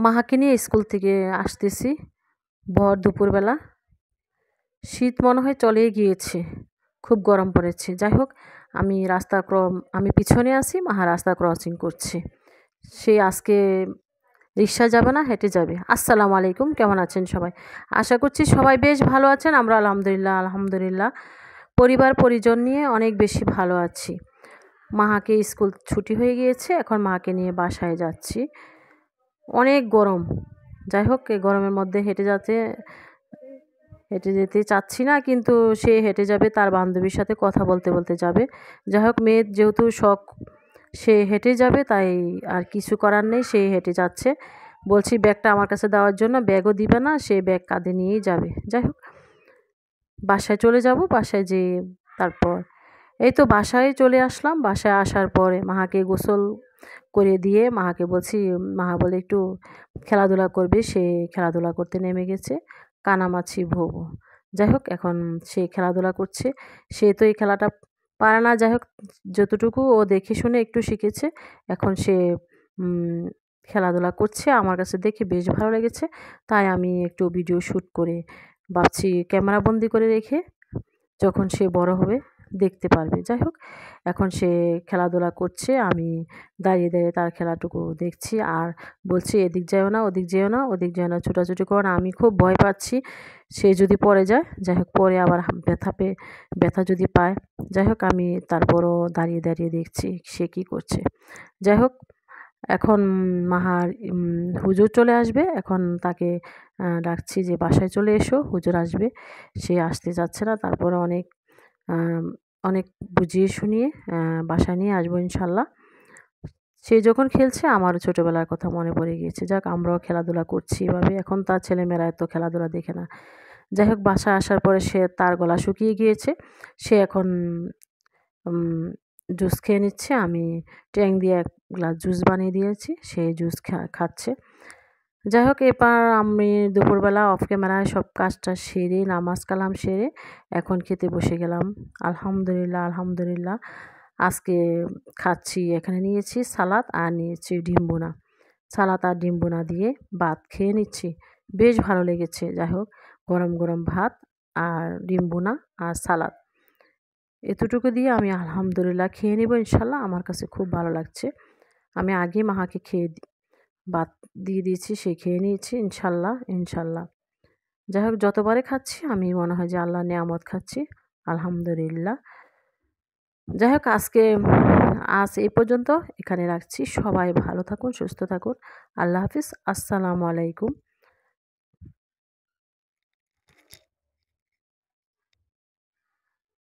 মাহাকে নিয়ে স্কুল থেকে আসতেছি ভর দুপুরবেলা। শীত মনে হয় চলেই গিয়েছে, খুব গরম পড়েছে। যাই হোক, আমি পিছনে আছি, মাহা রাস্তা ক্রসিং করছে। সে আজকে রিক্সা যাবে না, হেঁটে যাবে। আসসালামু আলাইকুম, কেমন আছেন সবাই? আশা করছি সবাই বেশ ভালো আছেন। আমরা আলহামদুলিল্লাহ পরিবার পরিজন নিয়ে অনেক বেশি ভালো আছি। মাহাকে স্কুল ছুটি হয়ে গিয়েছে, এখন মাকে নিয়ে বাসায় যাচ্ছি। অনেক গরম। যাই হোক, এই গরমের মধ্যে হেঁটে যেতে চাচ্ছি না, কিন্তু সে হেঁটে যাবে, তার বান্ধবীর সাথে কথা বলতে বলতে যাবে। যাই হোক, মেয়ের যেহেতু শখ, সে হেঁটে যাবে, তাই আর কিছু করার নেই, সে হেঁটে যাচ্ছে। বলছি ব্যাগটা আমার কাছে দেওয়ার জন্য, ব্যাগও দিবে না, সে ব্যাগ কাঁধে নিয়েই যাবে। যাই হোক, বাসায় চলে যাব। বাসায় যেয়ে তারপর এই তো বাসায় চলে আসলাম। বাসায় আসার পরে মাহাকে গোসল করে দিয়ে মাহাকে বলছি, মাহা বলে একটু খেলাধুলা করবে, সে খেলাধুলা করতে নেমে গেছে। কানামাছি ভোবো। যাই হোক, এখন সে খেলাধুলা করছে। সে তো এই খেলাটা পারে না। যাই হোক, যতটুকু ও দেখে শুনে একটু শিখেছে, এখন সে খেলাধুলা করছে। আমার কাছে দেখে বেশ ভালো লেগেছে, তাই আমি একটু ভিডিও শ্যুট করে ভাবছি ক্যামেরা বন্দি করে রেখে যখন সে বড় হবে দেখতে পারবে। যাই হোক, এখন সে খেলাধুলা করছে, আমি দাঁড়িয়ে দাঁড়িয়ে তার খেলাটুকু দেখছি আর বলছি, এদিক যেও না, ওদিক যেও না, ওদিক যেও না, ছোটাছুটি করো না। আমি খুব ভয় পাচ্ছি সে যদি পড়ে যায়। যাই হোক, পরে আবার ব্যথা যদি পায়। যাই হোক, আমি তারপরও দাঁড়িয়ে দাঁড়িয়ে দেখছি সে কী করছে। যাই হোক, এখন মাহার হুজুর চলে আসবে। এখন তাকে ডাকছি যে বাসায় চলে এসো, হুজুর আসবে। সে আসতে চাচ্ছে না। তারপরে অনেক বুঝিয়ে শুনিয়ে বাসায় নিয়ে আসবো ইনশাল্লাহ। সে যখন খেলছে আমারও ছোটোবেলার কথা মনে পড়ে গিয়েছে। যাক, আমরাও খেলাধুলা করছি এভাবে। এখন তার ছেলেমেয়েরা এত খেলাধুলা দেখে না। যাই হোক, বাসায় আসার পরে তার গলা শুকিয়ে গিয়েছে। সে এখন জুস খেয়ে নিচ্ছে। আমি ট্যাং দিয়ে এক গ্লাস জুস বানিয়ে দিয়েছি, সে জুস খাচ্ছে। যাই হোক, এবার আমি দুপুরবেলা অফ ক্যামেরায় সব কাজটা সেরে, নামাজ কালাম সেরে এখন খেতে বসে গেলাম। আলহামদুলিল্লাহ আজকে খাচ্ছি। এখানে নিয়েছি সালাদ আর নিয়েছি ডিম বোনা। সালাদ আর ডিম বোনা দিয়ে ভাত খেয়ে নিচ্ছি, বেশ ভালো লেগেছে। যাই হোক, গরম গরম ভাত আর ডিম বোনা আর সালাদ, এতটুকু দিয়ে আমি আলহামদুলিল্লাহ খেয়ে নেব ইনশাল্লাহ। আমার কাছে খুব ভালো লাগছে। আমি আগে মাহাকে ভাত দিয়ে দিয়েছি, সে খেয়ে নিয়েছি ইনশাল্লাহ। যাই হোক, যতবারে খাচ্ছি আমি মনে হয় যে আল্লাহর নেয়ামত খাচ্ছি, আলহামদুলিল্লাহ। যাই হোক, আজ এই পর্যন্ত, এখানে রাখছি। সবাই ভালো থাকুন, সুস্থ থাকুন। আল্লাহ হাফিজ। আসসালামু আলাইকুম।